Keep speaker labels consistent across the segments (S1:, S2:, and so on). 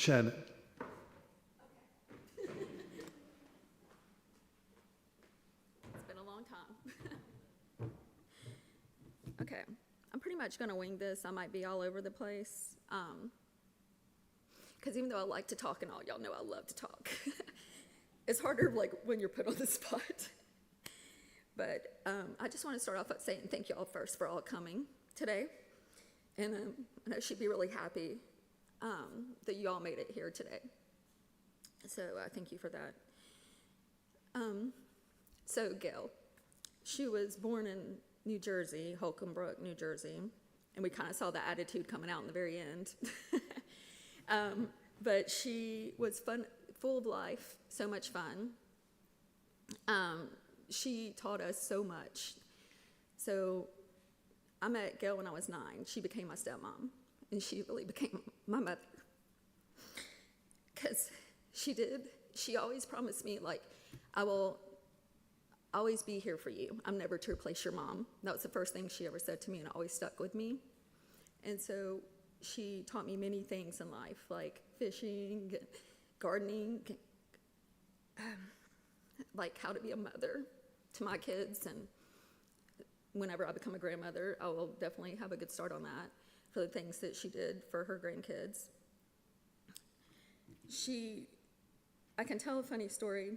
S1: Shannon.
S2: It's been a long time. Okay, I'm pretty much gonna wing this. I might be all over the place. Because even though I like to talk and all, y'all know I love to talk. It's harder like when you're put on the spot. But I just want to start off by saying thank y'all first for all coming today. And I should be really happy that you all made it here today. So thank you for that. So Gail, she was born in New Jersey, Holcomb Brook, New Jersey, and we kind of saw the attitude coming out in the very end. But she was fun, full of life, so much fun. She taught us so much. So I met Gail when I was 9. She became my stepmom, and she really became my mother. Because she always promised me, like, I will always be here for you. I'm never to replace your mom. That was the first thing she ever said to me, and it always stuck with me. And so she taught me many things in life, like fishing, gardening, like how to be a mother to my kids. And whenever I become a grandmother, I will definitely have a good start on that for the things that she did for her grandkids. I can tell a funny story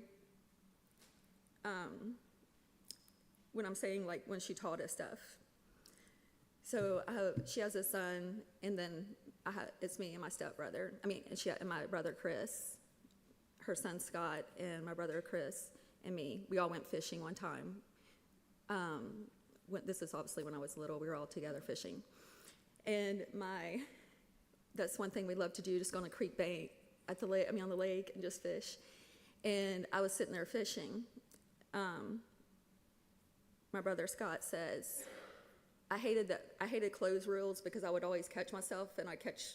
S2: when I'm saying, like, when she taught us stuff. So she has a son, and then it's me and my stepbrother. And my brother Chris, her son Scott, and my brother Chris, and me. We all went fishing one time. This is obviously when I was little. We were all together fishing. And that's one thing we love to do, just go on a creek bank on the lake and just fish. And I was sitting there fishing. My brother Scott says, I hated clothes reels because I would always catch myself, and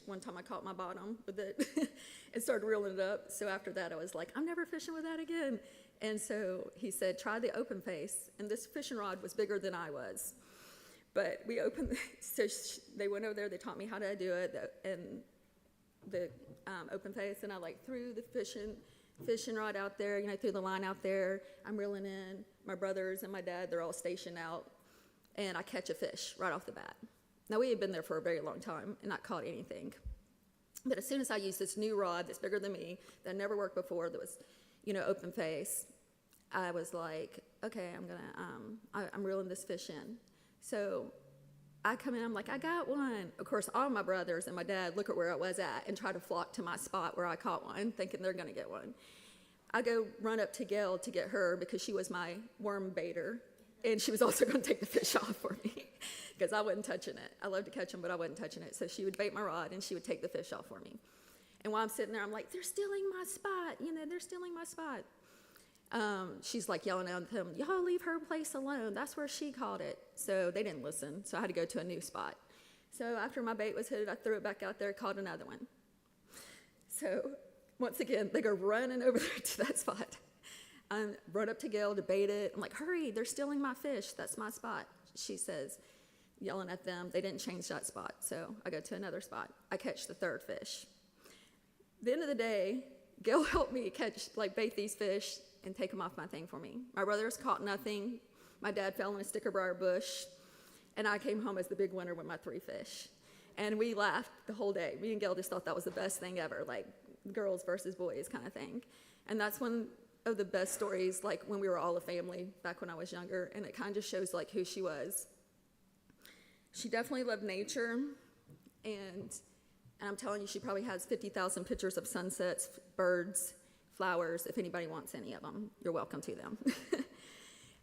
S2: one time I caught my bottom with it and started reeling it up. So after that, I was like, I'm never fishing with that again. And so he said, try the open face. And this fishing rod was bigger than I was. But they went over there, they taught me how to do it, and the open face, and I threw the fishing rod out there, threw the line out there. I'm reeling in. My brothers and my dad, they're all stationed out. And I catch a fish right off the bat. Now, we had been there for a very long time and not caught anything. But as soon as I used this new rod that's bigger than me, that never worked before, that was, open face, I was like, okay, I'm reeling this fish in. So I come in, I'm like, I got one. Of course, all my brothers and my dad look at where I was at and try to flock to my spot where I caught one, thinking they're going to get one. I go run up to Gail to get her because she was my worm baiter. And she was also going to take the fish off for me because I wasn't touching it. I love to catch them, but I wasn't touching it. So she would bait my rod, and she would take the fish off for me. And while I'm sitting there, I'm like, they're stealing my spot. They're stealing my spot. She's like yelling at them, y'all leave her place alone. That's where she caught it. So they didn't listen. So I had to go to a new spot. So after my bait was hit, I threw it back out there, caught another one. So once again, they go running over there to that spot. I run up to Gail to bait it. I'm like, hurry, they're stealing my fish. That's my spot. She says, yelling at them. They didn't change that spot. So I go to another spot. I catch the third fish. At the end of the day, Gail helped me bait these fish and take them off my thing for me. My brothers caught nothing. My dad fell in a sticker briar bush. And I came home as the big winner with my 3 fish. And we laughed the whole day. Me and Gail just thought that was the best thing ever, like girls versus boys kind of thing. And that's one of the best stories, like when we were all a family back when I was younger, and it kind of just shows who she was. She definitely loved nature, and I'm telling you, she probably has 50,000 pictures of sunsets, birds, flowers. If anybody wants any of them, you're welcome to them.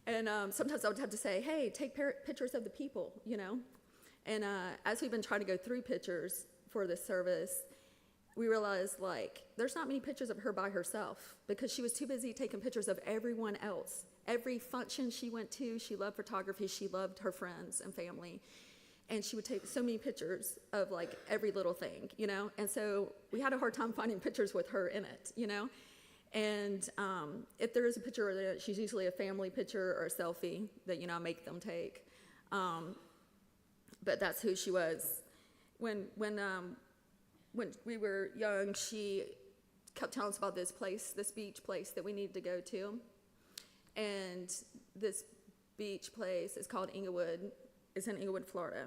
S2: And sometimes I would have to say, hey, take pictures of the people, And as we've been trying to go through pictures for this service, we realized, there's not many pictures of her by herself because she was too busy taking pictures of everyone else. Every function she went to, she loved photography. She loved her friends and family. And she would take so many pictures of, every little thing, And so we had a hard time finding pictures with her in it, And if there is a picture of it, she's usually a family picture or a selfie that, I make them take. But that's who she was. When when we were young, she kept telling us about this place, this beach place that we needed to go to. And this beach place is called Inglewood. It's in Inglewood, Florida.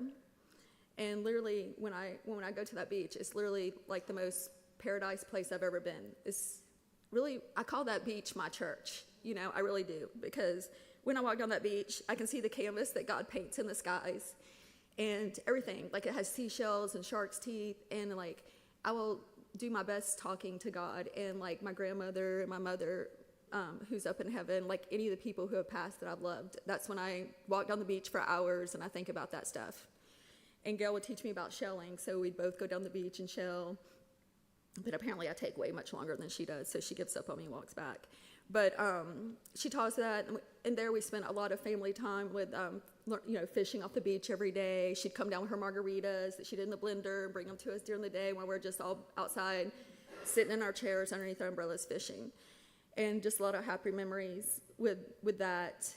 S2: And literally, when I go to that beach, it's literally like the most paradise place I've ever been. It's really, I call that beach my church. You know, I really do. Because when I walk down that beach, I can see the canvas that God paints in the skies. And everything, like it has seashells and shark's teeth, and like I will do my best talking to God, and like my grandmother and my mother, who's up in heaven, like any of the people who have passed that I've loved. That's when I walk down the beach for hours and I think about that stuff. And Gail would teach me about shelling, so we'd both go down the beach and shell. But apparently I take way much longer than she does, so she gets up on me and walks back. But she taught us that, and there we spent a lot of family time with, fishing off the beach every day. She'd come down with her margaritas that she did in the blender and bring them to us during the day while we're just all outside, sitting in our chairs underneath our umbrellas fishing. And just a lot of happy memories with that,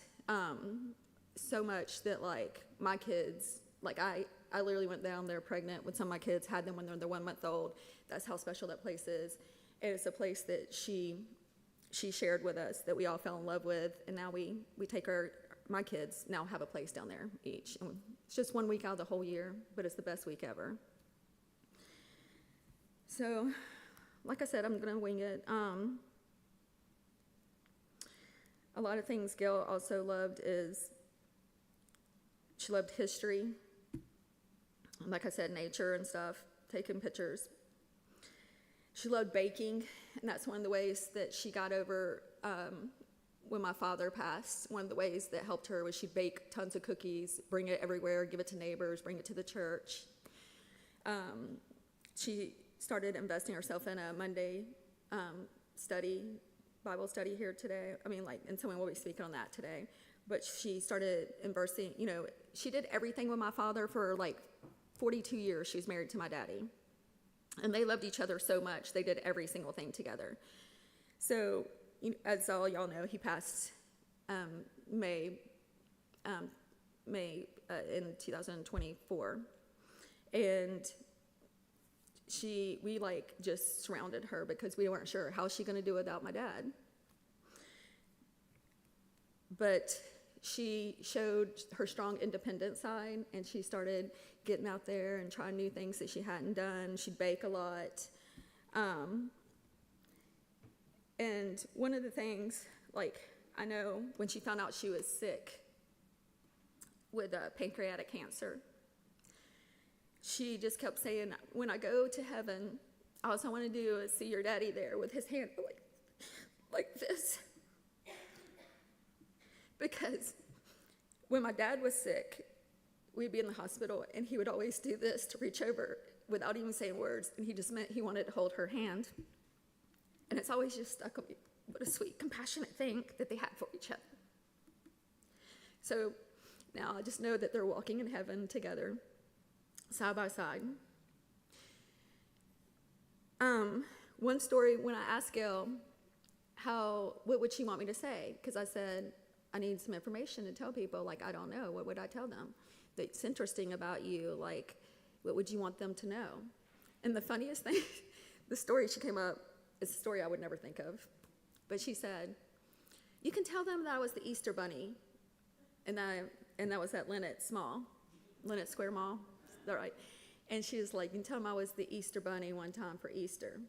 S2: so much that, like, my kids, like, I literally went down there pregnant with some of my kids, had them when they're 1 month old. That's how special that place is. And it's a place that she shared with us, that we all fell in love with, and now we take my kids now have a place down there each. And it's just 1 week out of the whole year, but it's the best week ever. So, like I said, I'm gonna wing it. A lot of things Gail also loved is she loved history. Like I said, nature and stuff, taking pictures. She loved baking, and that's one of the ways that she got over when my father passed. One of the ways that helped her was she'd bake tons of cookies, bring it everywhere, give it to neighbors, bring it to the church. She started investing herself in a Monday Bible study here today. And someone will be speaking on that today. But she started investing, she did everything with my father for like 42 years. She was married to my daddy. And they loved each other so much, they did every single thing together. So, as all y'all know, he passed May in 2024. And we like just surrounded her because we weren't sure how's she going to do without my dad. But she showed her strong independent side, and she started getting out there and trying new things that she hadn't done. She'd bake a lot. And one of the things, like, I know when she found out she was sick with pancreatic cancer, she just kept saying, when I go to heaven, all I want to do is see your daddy there with his hand like this. Because when my dad was sick, we'd be in the hospital, and he would always do this to reach over without even saying words, and he just meant he wanted to hold her hand. And it's always just stuck on me. What a sweet, compassionate thing that they had for each other. So now I just know that they're walking in heaven together, side by side. One story, when I asked Gail what would she want me to say? Because I said, I need some information to tell people. Like, I don't know. What would I tell them that's interesting about you? Like, what would you want them to know? And the funniest thing, the story she came up, is a story I would never think of. But she said, you can tell them that I was the Easter Bunny. And that was at Lynette Square Mall. Is that right? And she was like, you can tell them I was the Easter Bunny one time for Easter.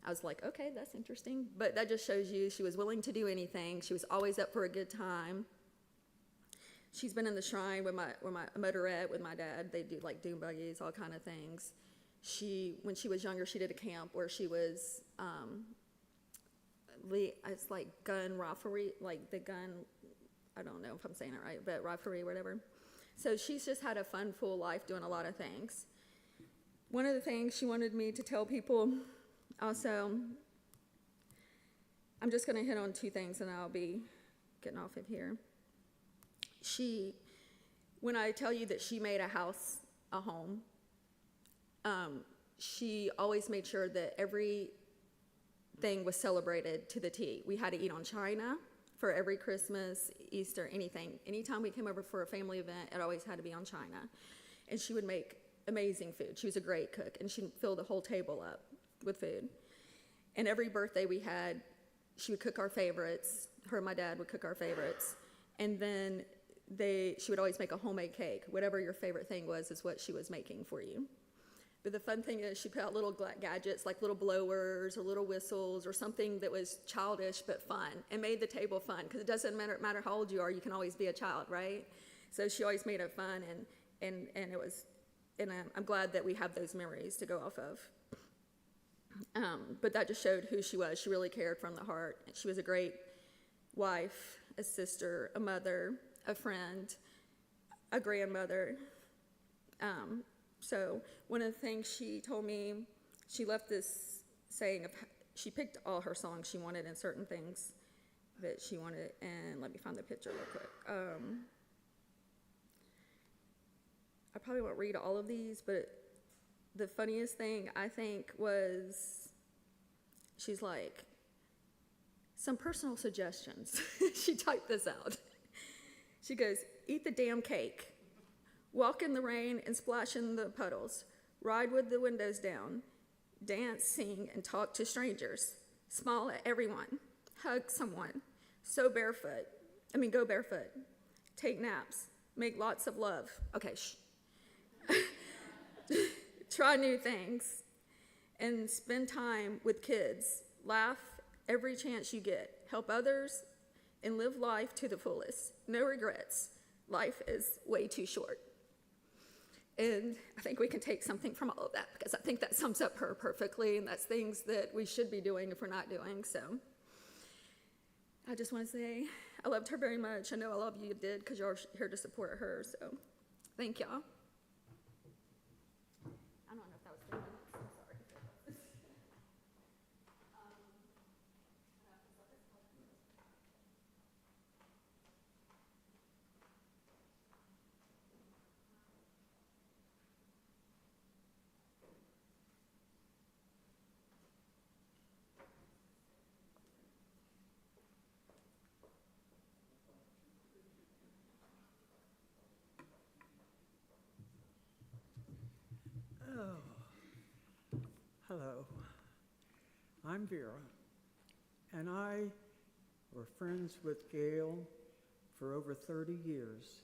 S2: I was like, okay, that's interesting. But that just shows you she was willing to do anything. She was always up for a good time. She's been in the shrine with my motorette with my dad. They do like dune buggies, all kind of things. When she was younger, she did a camp where she was, it's like gun riflery, like the gun, I don't know if I'm saying it right, but riflery, whatever. So she's just had a fun, full life doing a lot of things. One of the things she wanted me to tell people also, I'm just going to hit on two things and I'll be getting off of here. When I tell you that she made a house a home, she always made sure that everything was celebrated to the T. We had to eat on china for every Christmas, Easter, anything. Anytime we came over for a family event, it always had to be on china. And she would make amazing food. She was a great cook, and she filled the whole table up with food. And every birthday we had, she would cook our favorites. Her and my dad would cook our favorites. And then she would always make a homemade cake. Whatever your favorite thing was is what she was making for you. But the fun thing is she put out little gadgets like little blowers or little whistles or something that was childish but fun and made the table fun, because it doesn't matter how old you are, you can always be a child, right? So she always made it fun, and it was, and I'm glad that we have those memories to go off of. But that just showed who she was. She really cared from the heart. She was a great wife, a sister, a mother, a friend, a grandmother. So one of the things she told me, she left this saying of, she picked all her songs she wanted and certain things that she wanted, and let me find the picture real quick. I probably won't read all of these, but the funniest thing I think was, she's like, some personal suggestions. She typed this out. She goes, eat the damn cake. Walk in the rain and splash in the puddles. Ride with the windows down. Dance, sing, and talk to strangers. Smile at everyone. Hug someone. Go barefoot. Take naps. Make lots of love. Okay, shh. Try new things. And spend time with kids. Laugh every chance you get. Help others and live life to the fullest. No regrets. Life is way too short. And I think we can take something from all of that, because I think that sums up her perfectly, and that's things that we should be doing if we're not doing. So I just want to say I loved her very much. I know all of you did, because you're here to support her. So thank y'all. I don't know if that was 3 minutes. I'm sorry.
S1: Hello, I'm Vera, and I were friends with Gail for over 30 years.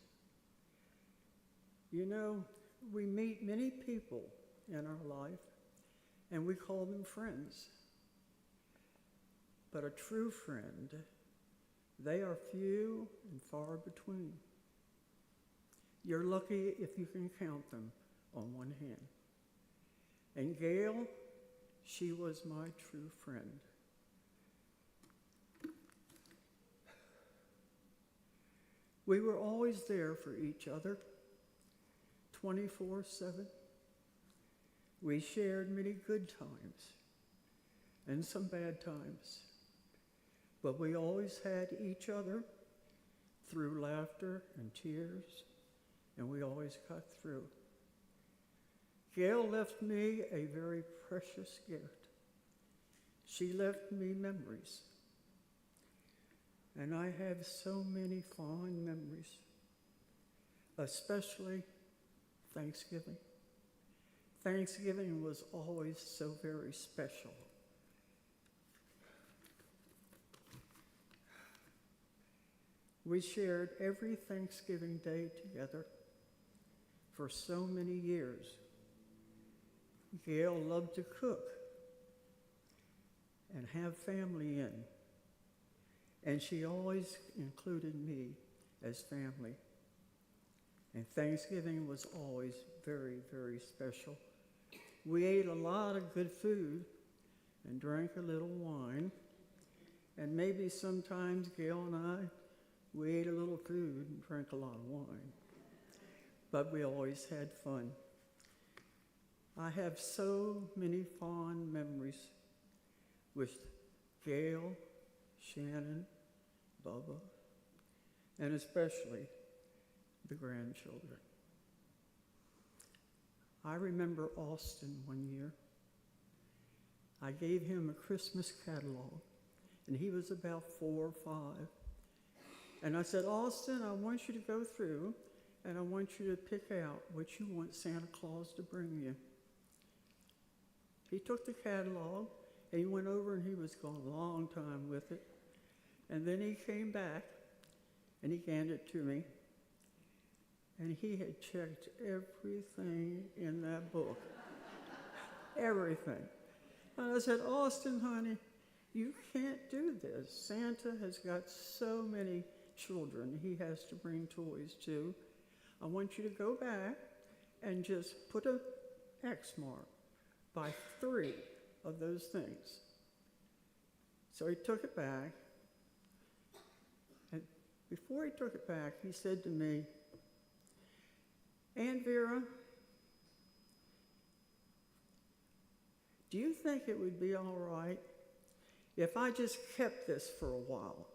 S1: You know, we meet many people in our life, and we call them friends. But a true friend, they are few and far between. You're lucky if you can count them on one hand. And Gail, she was my true friend. We were always there for each other, 24/7. We shared many good times and some bad times, but we always had each other through laughter and tears, and we always got through. Gail left me a very precious gift. She left me memories. And I have so many fond memories, especially Thanksgiving. Thanksgiving was always so very special. We shared every Thanksgiving Day together for so many years. Gail loved to cook and have family in, and she always included me as family. And Thanksgiving was always very, very special. We ate a lot of good food and drank a little wine, and maybe sometimes Gail and I, we ate a little food and drank a lot of wine, but we always had fun. I have so many fond memories with Gail, Shannon, Bubba, and especially the grandchildren. I remember Austin one year. I gave him a Christmas catalog, and he was about 4 or 5. And I said, Austin, I want you to go through and I want you to pick out what you want Santa Claus to bring you. He took the catalog, and he went over, and he was gone a long time with it. And then he came back, and he handed it to me, and he had checked everything in that book. Everything. And I said, Austin, honey, you can't do this. Santa has got so many children he has to bring toys to. I want you to go back and just put an X mark by 3 of those things. So he took it back, and before he took it back, he said to me, Aunt Vera, do you think it would be all right if I just kept this for a while,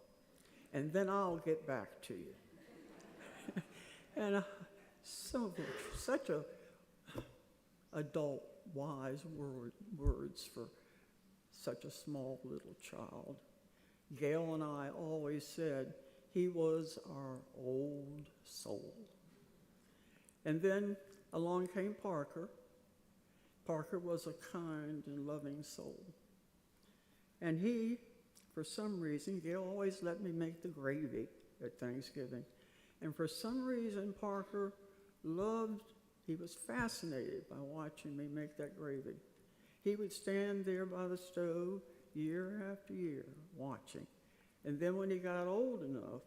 S1: and then I'll get back to you? And such a adult, wise words for such a small little child. Gail and I always said he was our old soul. And then along came Parker. Parker was a kind and loving soul. And he, for some reason, Gail always let me make the gravy at Thanksgiving. And for some reason, Parker he was fascinated by watching me make that gravy. He would stand there by the stove year after year watching. And then when he got old enough,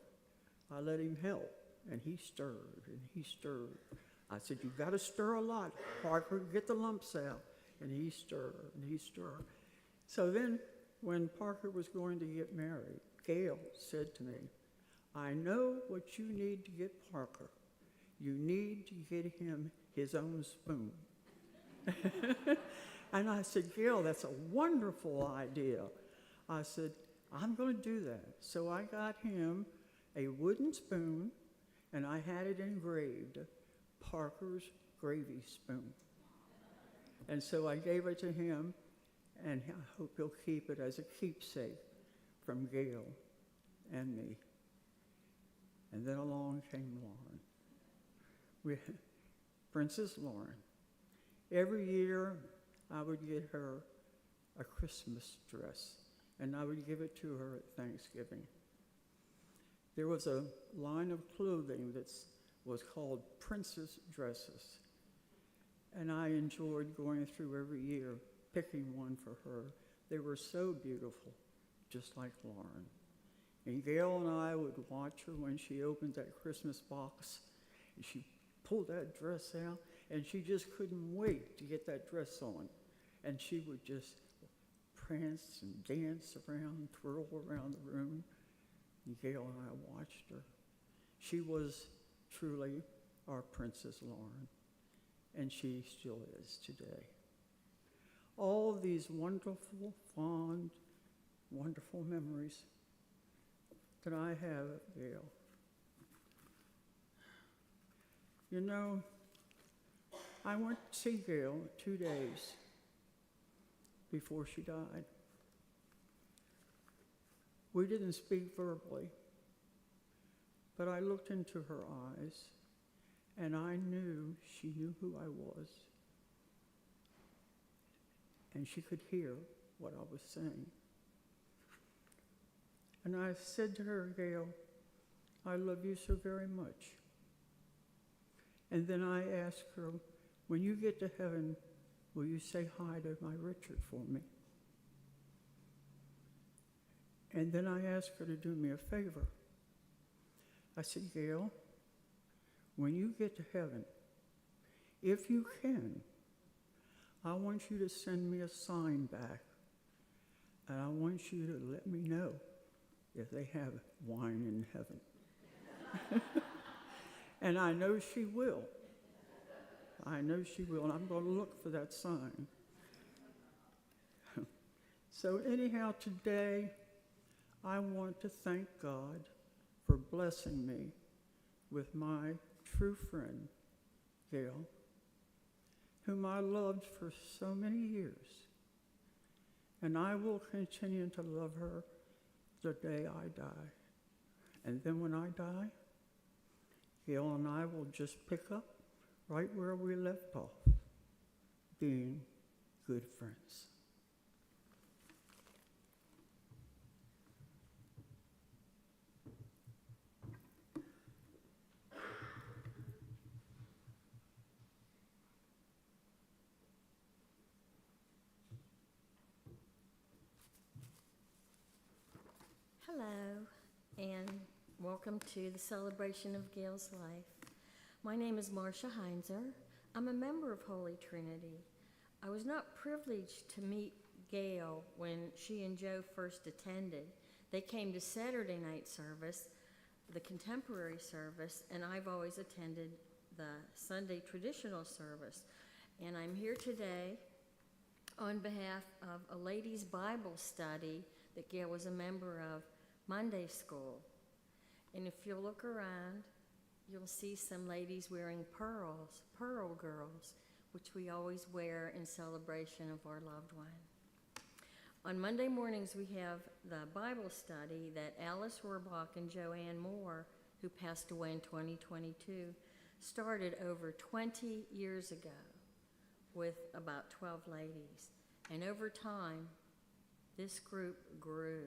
S1: I let him help. And he stirred, and he stirred. I said, you've got to stir a lot, Parker, get the lumps out. And he stirred, and he stirred. So then, when Parker was going to get married, Gail said to me, I know what you need to get Parker. You need to get him his own spoon. And I said, Gail, that's a wonderful idea. I said, I'm going to do that. So I got him a wooden spoon, and I had it engraved, Parker's gravy spoon. And so I gave it to him, and I hope he'll keep it as a keepsake from Gail and me. And then along came Lauren. Princess Lauren. Every year I would get her a Christmas dress, and I would give it to her at Thanksgiving. There was a line of clothing that was called Princess Dresses, and I enjoyed going through every year picking one for her. They were so beautiful, just like Lauren. And Gail and I would watch her when she opened that Christmas box, and she pulled that dress out, and she just couldn't wait to get that dress on. And she would just prance and dance around, twirl around the room. And Gail and I watched her. She was truly our Princess Lauren, and she still is today. All these wonderful, fond, wonderful memories that I have of Gail. You know, I went to see Gail 2 days before she died. We didn't speak verbally, but I looked into her eyes, and I knew she knew who I was, and she could hear what I was saying. And I said to her, Gail, I love you so very much. And then I asked her, when you get to heaven, will you say hi to my Richard for me? And then I asked her to do me a favor. I said, Gail, when you get to heaven, if you can, I want you to send me a sign back, and I want you to let me know if they have wine in heaven. And I know she will. I know she will, and I'm going to look for that sign. So anyhow, today, I want to thank God for blessing me with my true friend, Gail, whom I loved for so many years. And I will continue to love her the day I die. And then when I die, Gail and I will just pick up right where we left off, being good friends.
S3: Hello, and welcome to the celebration of Gail's life. My name is Marcia Heinzer. I'm a member of Holy Trinity. I was not privileged to meet Gail when she and Joe first attended. They came to Saturday night service, the contemporary service, and I've always attended the Sunday traditional service. And I'm here today on behalf of a ladies' Bible study that Gail was a member of, Monday School. And if you'll look around, you'll see some ladies wearing pearls, pearl girls, which we always wear in celebration of our loved one. On Monday mornings, we have the Bible study that Alice Rohrbach and Joanne Moore, who passed away in 2022, started over 20 years ago with about 12 ladies. And over time, this group grew.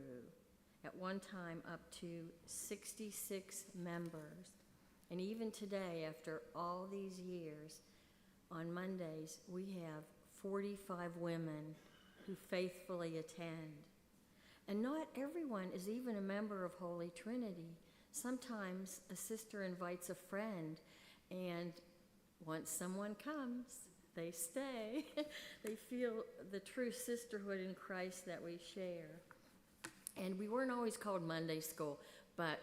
S3: At one time up to 66 members. And even today, after all these years, on Mondays, we have 45 women who faithfully attend. And not everyone is even a member of Holy Trinity. Sometimes a sister invites a friend, and once someone comes, they stay. They feel the true sisterhood in Christ that we share. And we weren't always called Monday School, but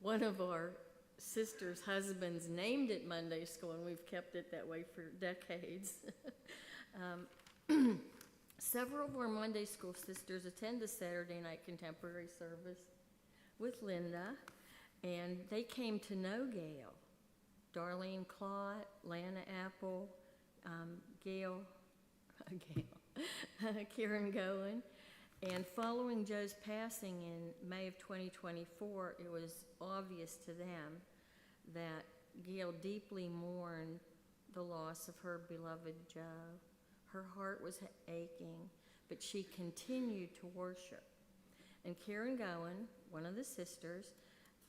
S3: one of our sister's husbands named it Monday School, and we've kept it that way for decades. Several of our Monday School sisters attend the Saturday night contemporary service with Linda, and they came to know Gail. Darlene Claude, Lana Apple, Gail, Karen Goen. And following Joe's passing in May of 2024, it was obvious to them that Gail deeply mourned the loss of her beloved Joe. Her heart was aching, but she continued to worship. And Karen Goen, one of the sisters,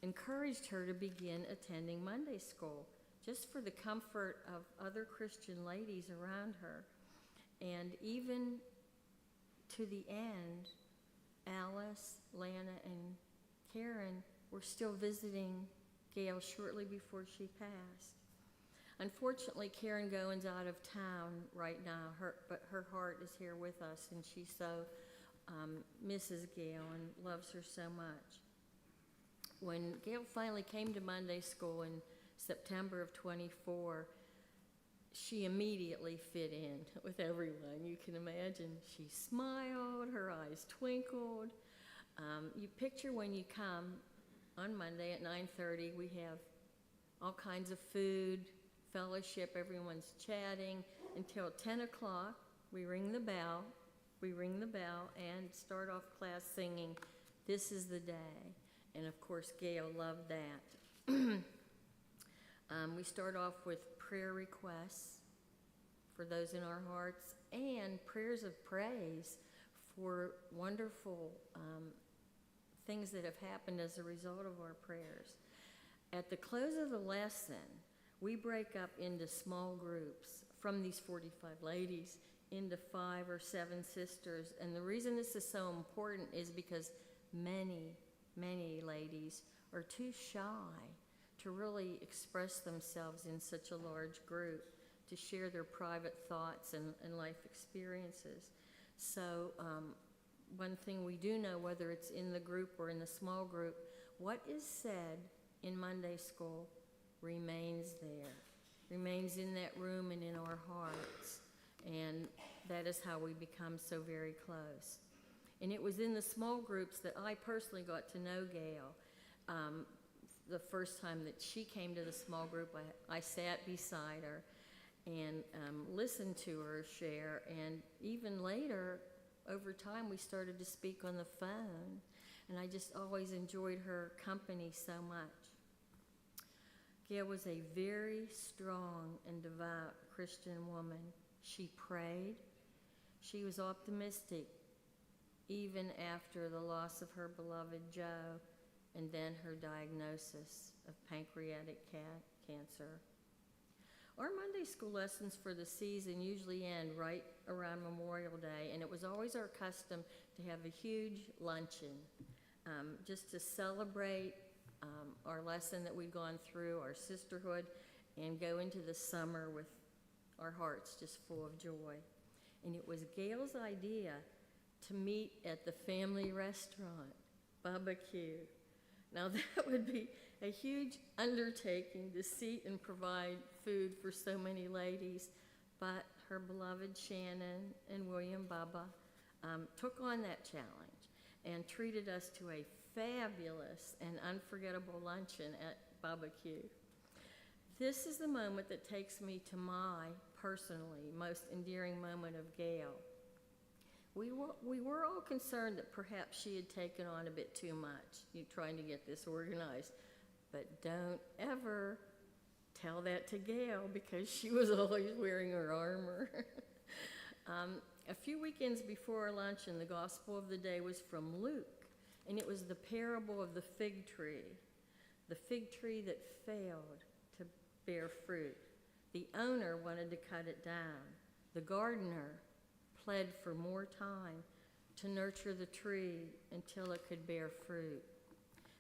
S3: encouraged her to begin attending Monday School, just for the comfort of other Christian ladies around her. And even to the end, Alice, Lana, and Karen were still visiting Gail shortly before she passed. Unfortunately, Karen Goen's out of town right now, but her heart is here with us, and she so misses Gail and loves her so much. When Gail finally came to Monday School in September of 24, she immediately fit in with everyone. You can imagine she smiled, her eyes twinkled. You picture when you come on Monday at 9:30, we have all kinds of food, fellowship, everyone's chatting until 10 o'clock. We ring the bell and start off class singing, "This is the day." And of course, Gail loved that. We start off with prayer requests for those in our hearts and prayers of praise for wonderful things that have happened as a result of our prayers. At the close of the lesson, we break up into small groups from these 45 ladies into 5 or 7 sisters. And the reason this is so important is because many ladies are too shy to really express themselves in such a large group, to share their private thoughts and life experiences. So one thing we do know, whether it's in the group or in the small group, what is said in Monday School remains there, remains in that room and in our hearts. And that is how we become so very close. And it was in the small groups that I personally got to know Gail. The first time that she came to the small group, I sat beside her and listened to her share. And even later, over time, we started to speak on the phone. And I just always enjoyed her company so much. Gail was a very strong and devout Christian woman. She prayed. She was optimistic even after the loss of her beloved Joe and then her diagnosis of pancreatic cancer. Our Monday school lessons for the season usually end right around Memorial Day, and it was always our custom to have a huge luncheon just to celebrate our lesson that we'd gone through, our sisterhood, and go into the summer with our hearts just full of joy. And it was Gail's idea to meet at the family restaurant, Bubba Q. Now that would be a huge undertaking to seat and provide food for so many ladies, but her beloved Shannon and William Bubba took on that challenge and treated us to a fabulous and unforgettable luncheon at Bubba Q. This is the moment that takes me to my, personally, most endearing moment of Gail. We were all concerned that perhaps she had taken on a bit too much, trying to get this organized. But don't ever tell that to Gail, because she was always wearing her armor. A few weekends before our luncheon, the gospel of the day was from Luke, and it was the parable of the fig tree that failed to bear fruit. The owner wanted to cut it down. The gardener pled for more time to nurture the tree until it could bear fruit.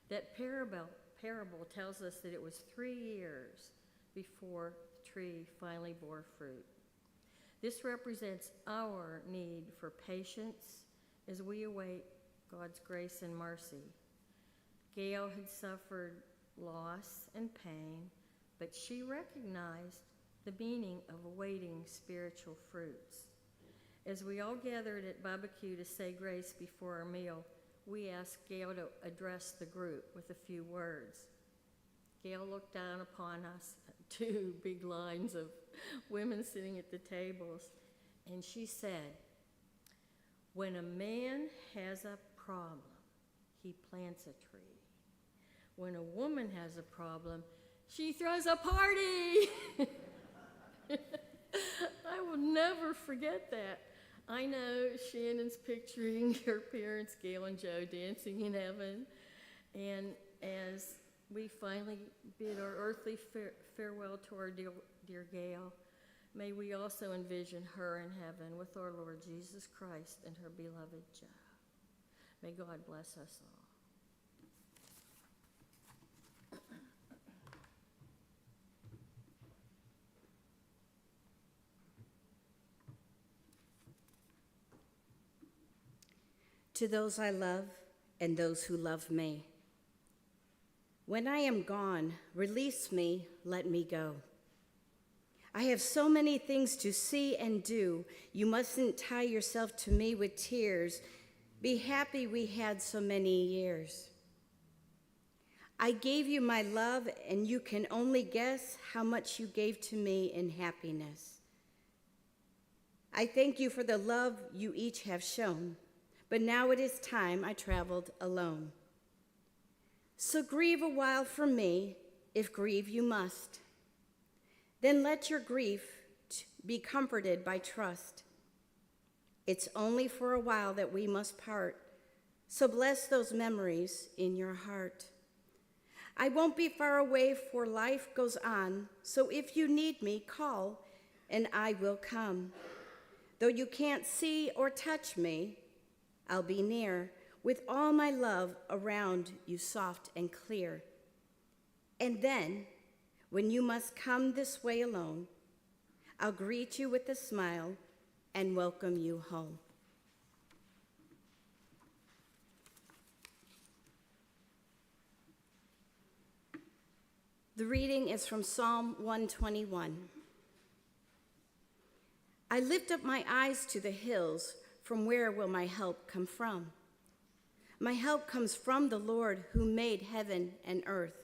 S3: That parable tells us that it was 3 years before the tree finally bore fruit. This represents our need for patience as we await God's grace and mercy. Gail had suffered loss and pain, but she recognized the meaning of awaiting spiritual fruits. As we all gathered at Bubba Q to say grace before our meal, we asked Gail to address the group with a few words. Gail looked down upon us, 2 big lines of women sitting at the tables, and she said, "When a man has a problem, he plants a tree. When a woman has a problem, she throws a party." I will never forget that. I know Shannon's picturing her parents, Gail and Joe, dancing in heaven. And as we finally bid our earthly farewell to our dear Gail, may we also envision her in heaven with our Lord Jesus Christ and her beloved Joe. May God bless us all.
S4: To those I love and those who love me. When I am gone, release me, let me go. I have so many things to see and do. You mustn't tie yourself to me with tears. Be happy we had so many years. I gave you my love, and you can only guess how much you gave to me in happiness. I thank you for the love you each have shown. But now it is time I traveled alone. So grieve a while for me, if grieve you must. Then let your grief be comforted by trust. It's only for a while that we must part, so bless those memories in your heart. I won't be far away, for life goes on, so if you need me, call, and I will come. Though you can't see or touch me, I'll be near, with all my love around you, soft and clear. And then, when you must come this way alone, I'll greet you with a smile and welcome you home. The reading is from Psalm 121. I lift up my eyes to the hills. From where will my help come from? My help comes from the Lord who made heaven and earth.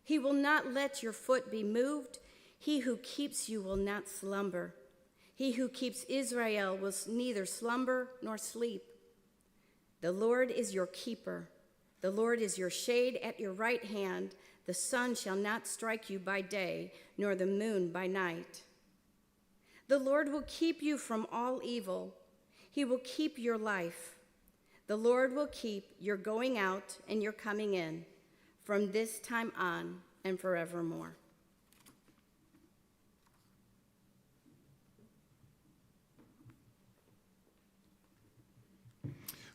S4: He will not let your foot be moved. He who keeps you will not slumber. He who keeps Israel will neither slumber nor sleep. The Lord is your keeper. The Lord is your shade at your right hand. The sun shall not strike you by day, nor the moon by night. The Lord will keep you from all evil. He will keep your life. The Lord will keep your going out and your coming in from this time on and forevermore.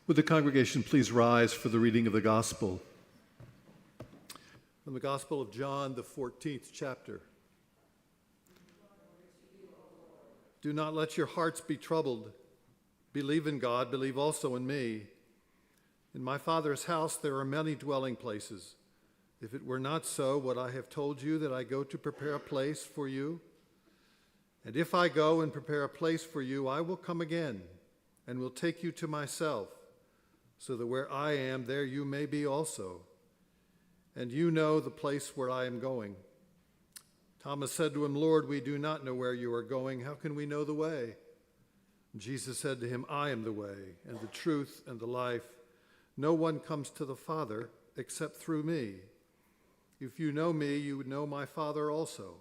S5: Would the congregation please rise for the reading of the gospel? From the Gospel of John, the 14th chapter. Do not let your hearts be troubled. Believe in God, believe also in me. In my Father's house there are many dwelling places. If it were not so, would I have told you that I go to prepare a place for you? And if I go and prepare a place for you, I will come again and will take you to myself, so that where I am, there you may be also. And you know the place where I am going. Thomas said to him, Lord, we do not know where you are going. How can we know the way? And Jesus said to him, I am the way and the truth and the life. No one comes to the Father except through me. If you know me, you would know my Father also.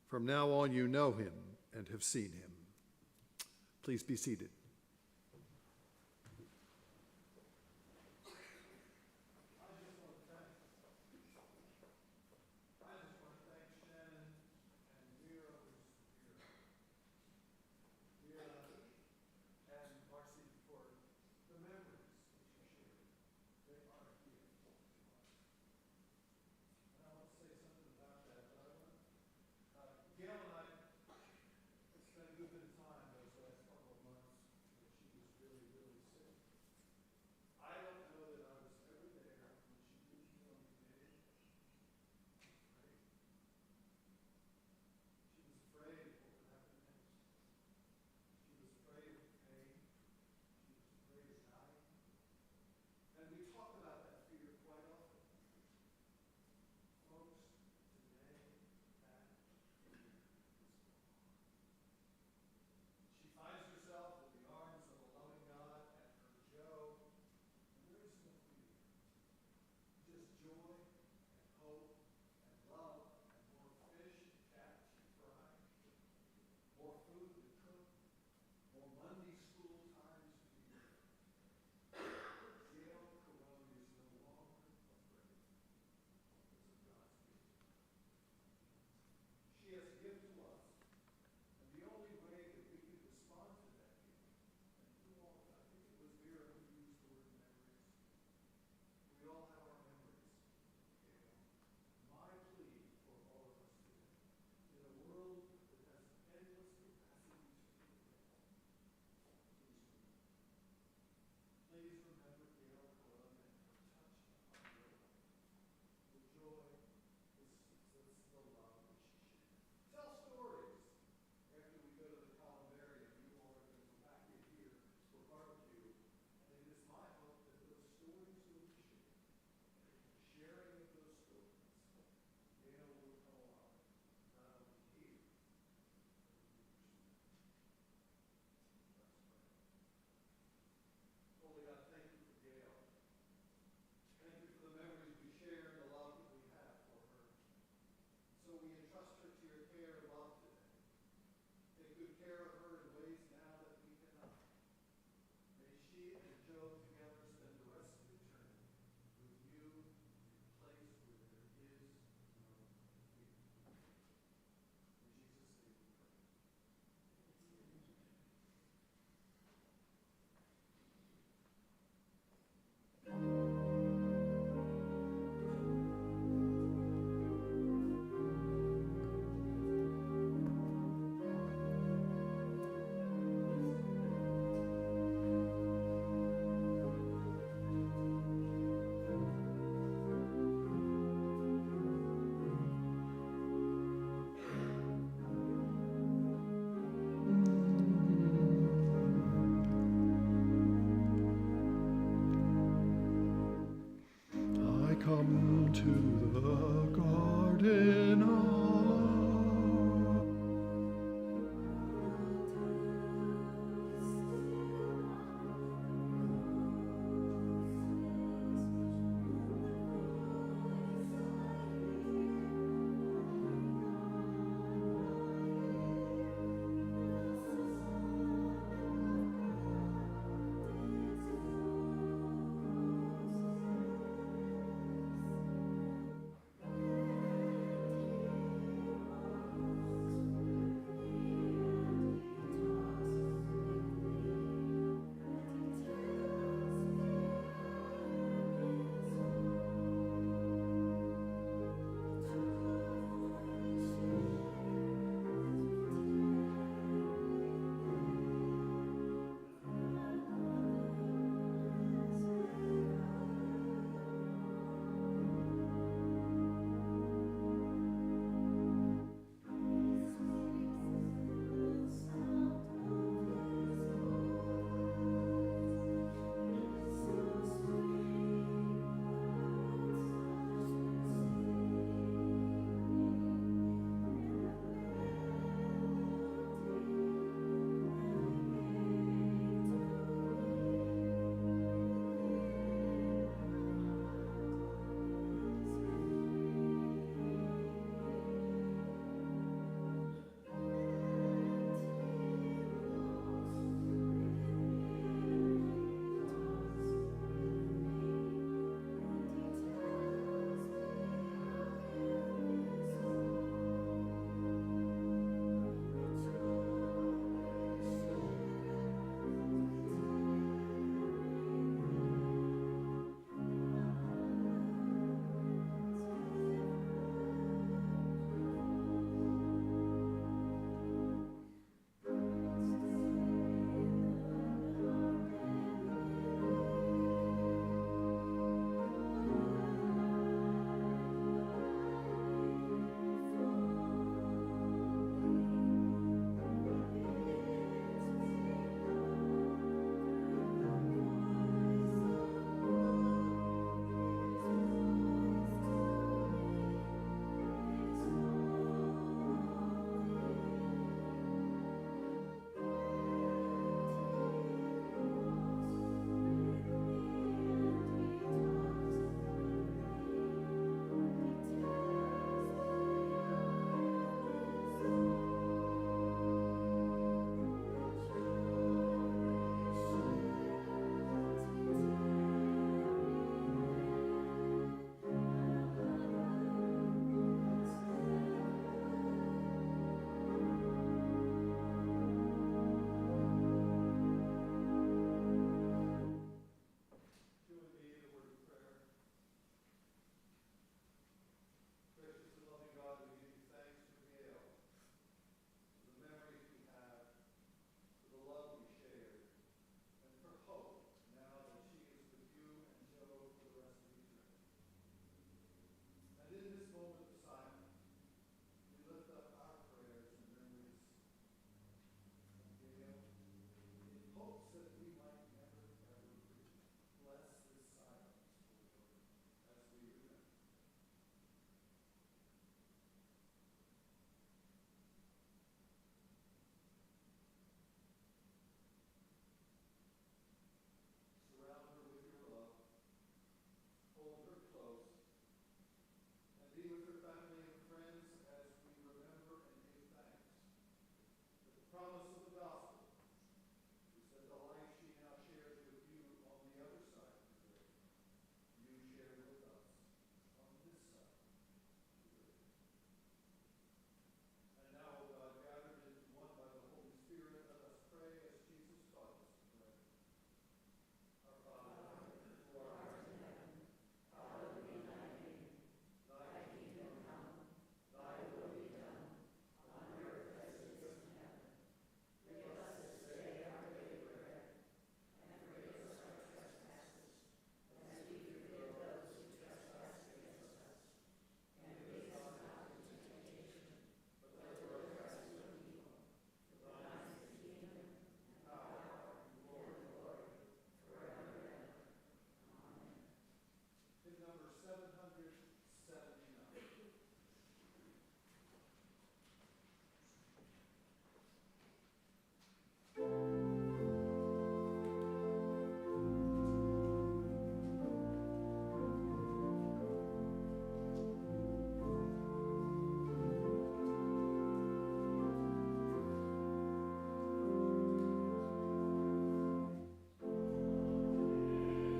S5: From now on you know him and have seen him. Please be seated.
S6: Gail and I spent a good bit of time those last couple of months when she was really, really sick. I don't know that I was ever there when she was feeling committed. She was afraid of what would happen next. She was afraid of pain. She was afraid of dying. And we talk about that fear quite often. Folks, today, that fear is gone. She finds herself in the arms of a loving God and her Joe, and there is no fear. Just joy and hope and love and more fish to catch and fry, more food to cook, more Monday school times to be there. Gail Carone is no longer afraid because of God's gift. She has a gift to us, and the only way that we can respond to that gift, and you all, I think it was Vera who used the word memories. We all have our memories, Gail. My plea for all of us today, in a world that has endless capacity to forget, please remember Gail Carone and her touch upon your life, the joy, the love that she shared. Tell stories. After we go to the columbarium, you all are going to come back in here for barbecue, and it is my hope that those stories will be shared. And in the sharing of those stories, Gail will come alive, not only here, but in years. Let's pray. Holy God, thank you for Gail. Thank you for the memories we share and the love that we have for her. So we entrust her to your care and love today. Take good care of her in ways now that we cannot. May she and Joe together spend the rest of eternity with you in a place where there is no fear. In Jesus' name we pray.
S5: I come to the garden of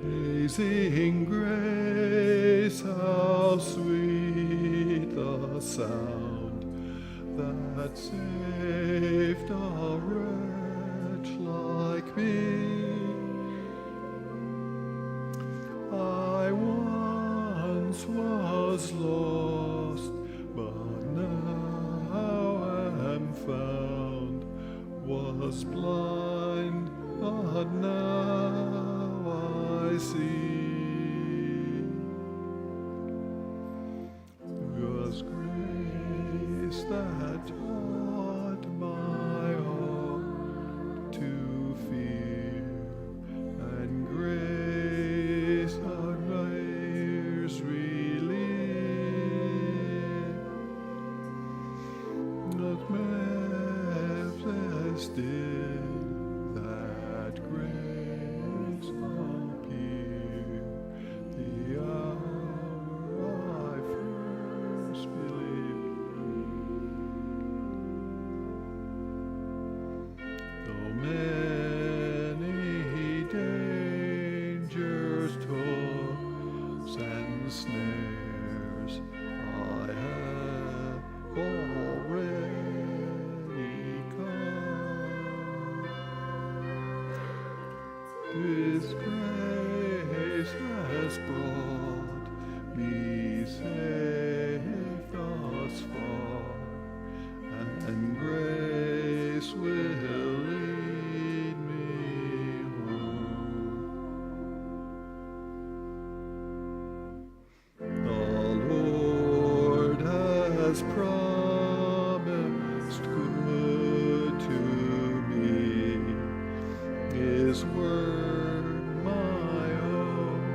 S5: Amazing grace, how sweet the sound that saved a wretch like me. I once was lost, but now am found, was blind, but now I see. 'Twas grace that taught my heart to fear, and grace our fears relieve. Not marvelous did that grace appear, the hour I first believed. Though many dangers, toils, and snares I have already come, His grace has brought me safe thus far, and grace will lead me home. The Lord has promised good to me, His word my hope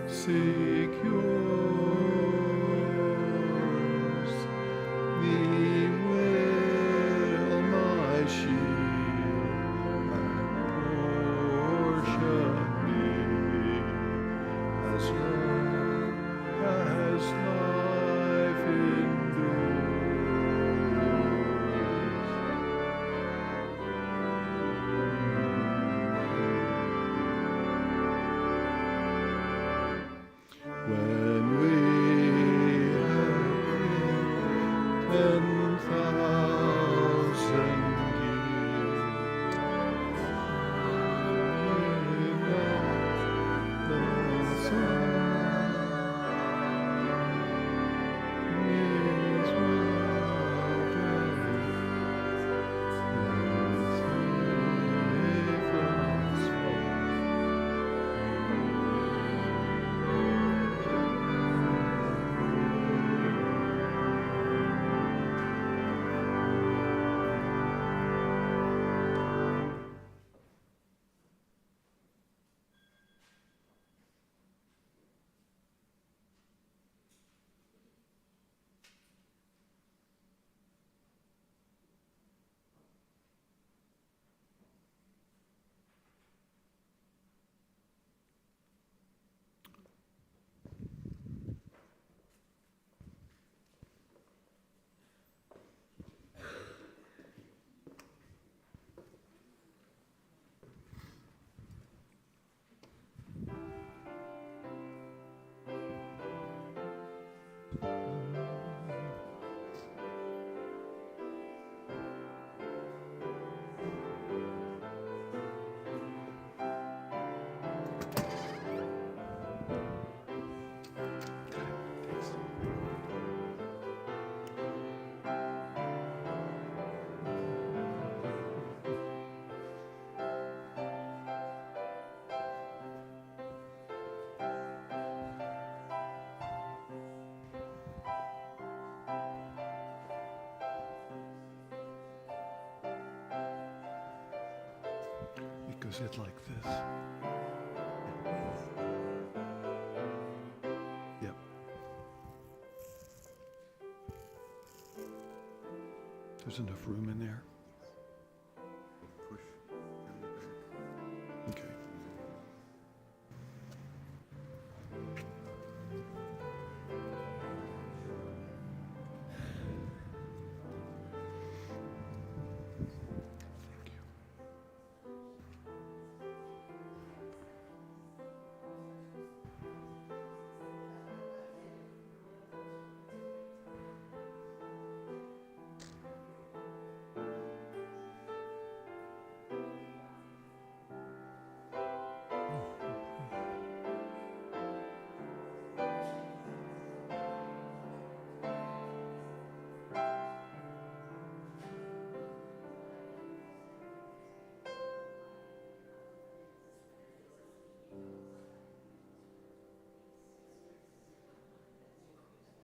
S5: secures. He will my shield and portion be, as long as life endures. When we have 10,000 years, the sun is It goes it like this. Yep. There's enough room in there.